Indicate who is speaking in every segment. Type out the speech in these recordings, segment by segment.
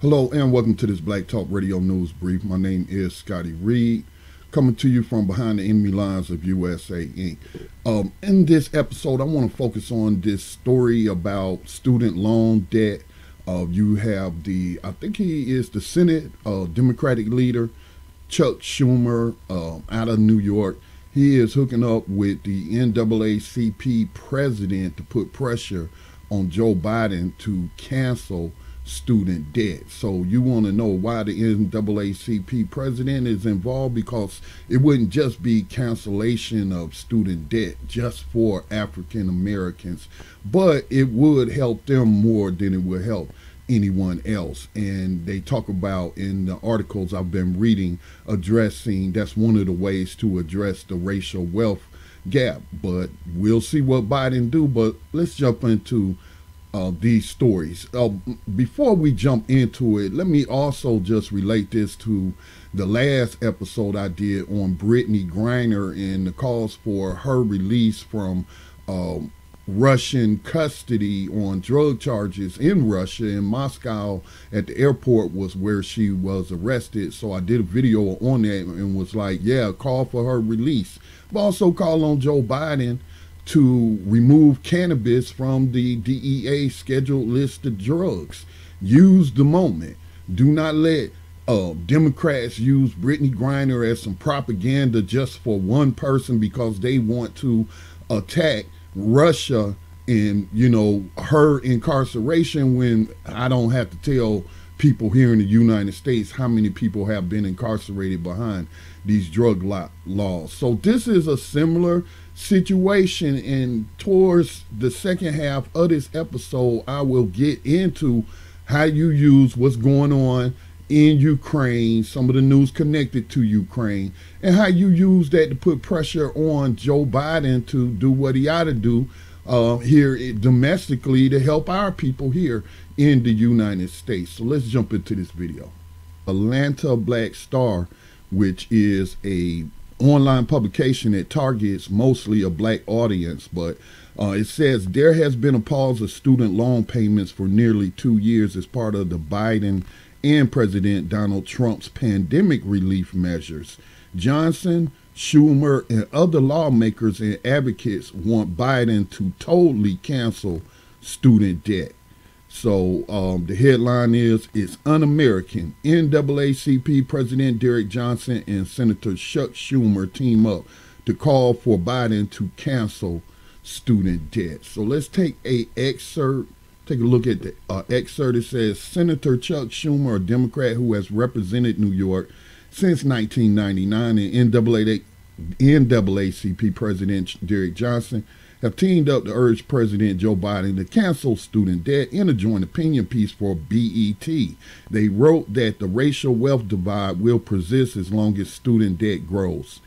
Speaker 1: Hello and welcome to this Black Talk Radio News Brief. My name is Scotty Reed, coming to you from behind the enemy lines of USA Inc. In this episode, I want to focus on this story about student loan debt. You have I think he is the Senate Democratic leader, Chuck Schumer, out of New York. He is hooking up with the NAACP President to put pressure on Joe Biden to cancel student debt. So you want to know why the NAACP President is involved, because it wouldn't just be cancellation of student debt just for African Americans, but it would help them more than it would help anyone else. And they talk about in the articles I've been reading, addressing that's one of the ways to address the racial wealth gap. But we'll see what Biden do. But let's jump into these stories. Before we jump into it, let me also just relate this to the last episode I did on Brittany Griner and the calls for her release from Russian custody on drug charges in Russia. In Moscow at the airport was where she was arrested. So I did a video on that and was like, yeah, call for her release. But also call on Joe Biden to remove cannabis from the DEA scheduled list of drugs. Use the moment. Do not let Democrats use Brittany Griner as some propaganda just for one person because they want to attack Russia and, her incarceration, when I don't have to tell people here in the United States how many people have been incarcerated behind these drug laws. So this is a similar situation, and towards the second half of this episode, I will get into how you use what's going on in Ukraine, some of the news connected to Ukraine, and how you use that to put pressure on Joe Biden to do what he ought to do here domestically to help our people here in the United States. So let's jump into this video. Atlanta Black Star, which is a online publication that targets mostly a black audience, but it says there has been a pause of student loan payments for nearly 2 years as part of the Biden and President Donald Trump's pandemic relief measures. Johnson, Schumer, and other lawmakers and advocates want Biden to totally cancel student debt. So the headline is, it's un-American. NAACP President Derek Johnson and Senator Chuck Schumer team up to call for Biden to cancel student debt. So let's take a look at the excerpt. It says, Senator Chuck Schumer, a Democrat who has represented New York since 1999, and NAACP President Derek Johnson have teamed up to urge President Joe Biden to cancel student debt in a joint opinion piece for BET. They wrote that the racial wealth divide will persist as long as student debt grows.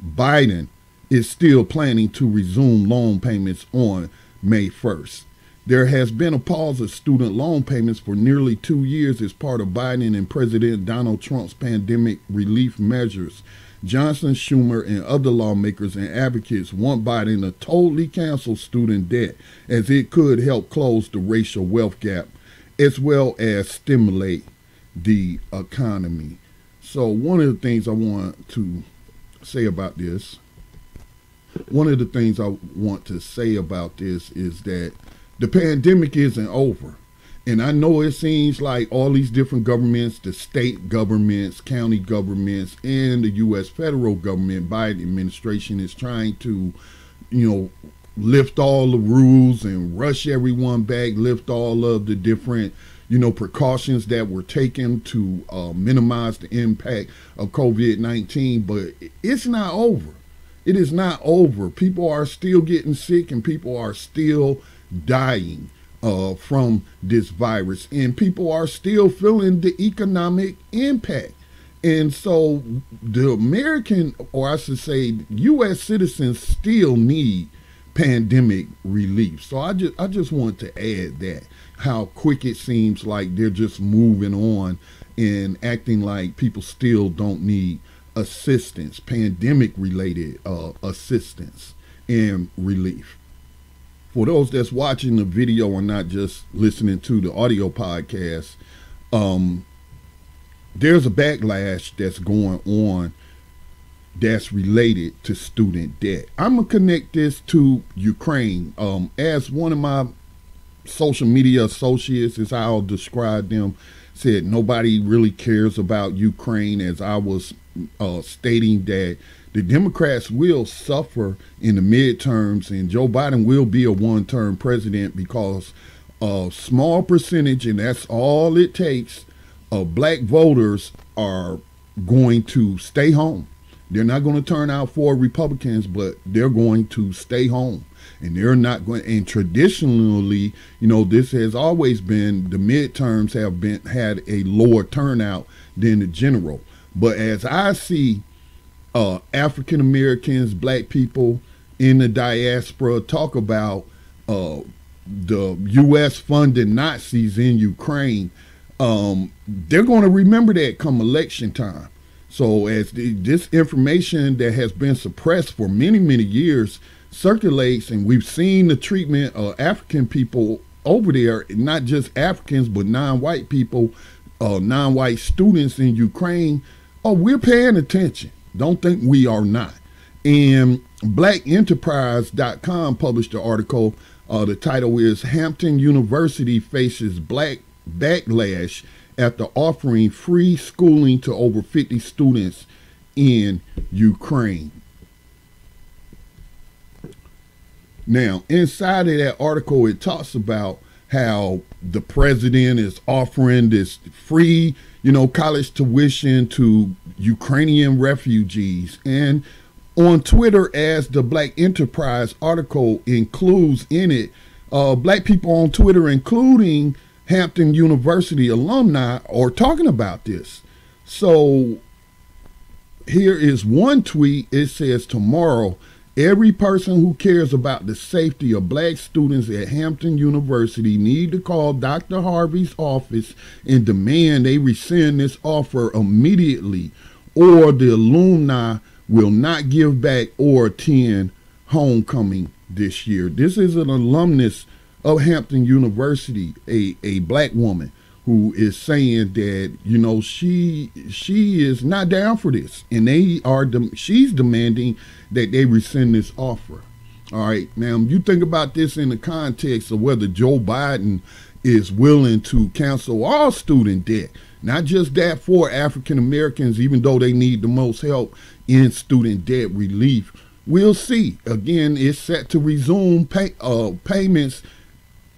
Speaker 1: Biden is still planning to resume loan payments on May 1st. There has been a pause of student loan payments for nearly 2 years as part of Biden and President Donald Trump's pandemic relief measures. Johnson, Schumer, and other lawmakers and advocates want Biden to totally cancel student debt, as it could help close the racial wealth gap as well as stimulate the economy. So one of the things I want to say about this, is that the pandemic isn't over. And I know it seems like all these different governments, the state governments, county governments, and the U.S. federal government, Biden administration is trying to, lift all the rules and rush everyone back, lift all of the different, precautions that were taken to minimize the impact of COVID-19. But it's not over. It is not over. People are still getting sick and people are still dying from this virus, and people are still feeling the economic impact. And so the American, or I should say U.S. citizens, still need pandemic relief. So I just want to add that, how quick it seems like they're just moving on and acting like people still don't need assistance, pandemic related assistance and relief. For those that's watching the video and not just listening to the audio podcast, there's a backlash that's going on that's related to student debt. I'm gonna connect this to Ukraine. As one of my social media associates, as I'll describe them, said nobody really cares about Ukraine, as I was stating that the Democrats will suffer in the midterms and Joe Biden will be a one-term president because a small percentage, and that's all it takes, of black voters are going to stay home. They're not going to turn out for Republicans, but they're going to stay home. And they're not going, and traditionally, you know, this has always been, the midterms have had a lower turnout than the general. But as I see African Americans, black people in the diaspora talk about the U.S. funding Nazis in Ukraine, they're going to remember that come election time. So as this information that has been suppressed for many, many years circulates, and we've seen the treatment of African people over there, not just Africans, but non-white people, non-white students in Ukraine, we're paying attention. Don't think we are not. And blackenterprise.com published an article. The title is Hampton University Faces Black Backlash after offering free schooling to over 50 students in Ukraine. Now, inside of that article, it talks about how the president is offering this free, you know, college tuition to Ukrainian refugees. And on Twitter, as the Black Enterprise article includes in it, black people on Twitter, including Hampton University alumni, are talking about this. So here is one tweet. It says, tomorrow, every person who cares about the safety of black students at Hampton University need to call Dr. Harvey's office and demand they rescind this offer immediately, or the alumni will not give back or attend homecoming this year. This is an alumnus of Hampton University, a black woman, who is saying that, you know, she is not down for this, and she's demanding that they rescind this offer. All right, now you think about this in the context of whether Joe Biden is willing to cancel all student debt, not just that for African Americans, even though they need the most help in student debt relief. We'll see. Again, it's set to resume payments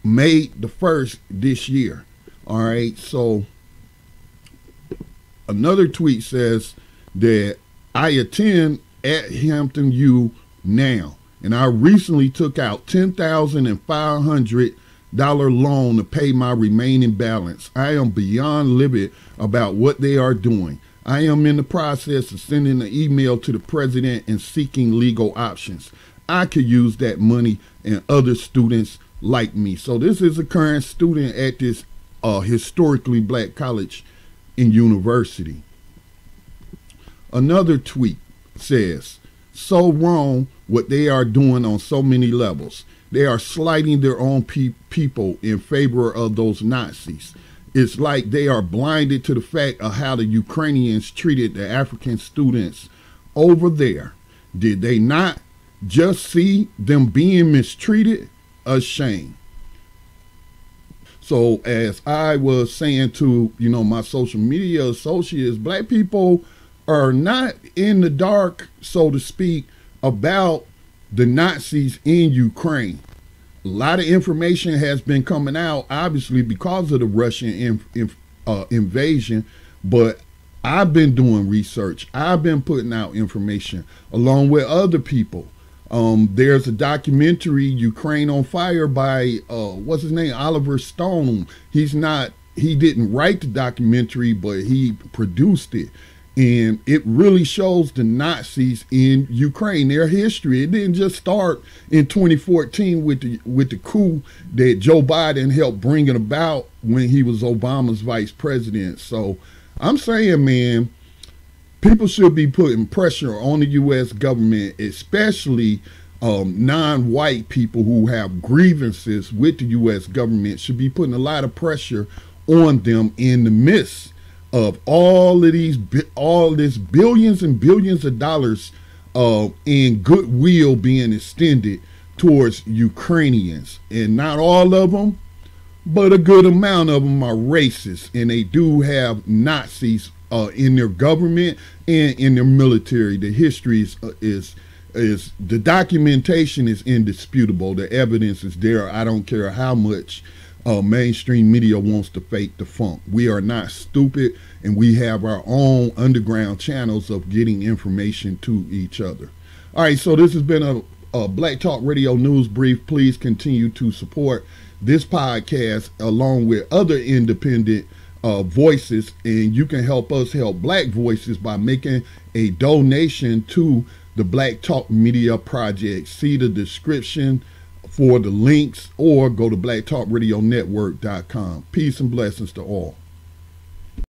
Speaker 1: May the 1st this year. All right, so another tweet says that I attend at Hampton U now, and I recently took out $10,500 loan to pay my remaining balance. I am beyond livid about what they are doing. I am in the process of sending an email to the president and seeking legal options. I could use that money and other students like me. So this is a current student at this historically black college and university. Another tweet says, so wrong what they are doing on so many levels. They are slighting their own people in favor of those Nazis. It's like they are blinded to the fact of how the Ukrainians treated the African students over there. Did they not just see them being mistreated? A shame. So as I was saying to, you know, my social media associates, black people are not in the dark, so to speak, about the Nazis in Ukraine. A lot of information has been coming out, obviously, because of the Russian invasion, but I've been doing research. I've been putting out information along with other people. There's a documentary, Ukraine on Fire, by what's his name, Oliver Stone. He didn't write the documentary, but he produced it, and it really shows the Nazis in Ukraine, their history. It didn't just start in 2014 with the coup that Joe Biden helped bring it about when he was Obama's vice president. So I'm saying, man, people should be putting pressure on the U.S. government, especially non-white people who have grievances with the U.S. government should be putting a lot of pressure on them in the midst of all this billions and billions of dollars in goodwill being extended towards Ukrainians. And not all of them, but a good amount of them are racist, and they do have Nazis in their government and in their military. The history is the documentation is indisputable. The evidence is there. I don't care how much mainstream media wants to fake the funk. We are not stupid, and we have our own underground channels of getting information to each other. All right, so this has been a Black Talk Radio News Brief. Please continue to support this podcast along with other independent voices, and you can help us help Black voices by making a donation to the Black Talk Media Project. See the description for the links, or go to blacktalkradionetwork.com. Peace and blessings to all.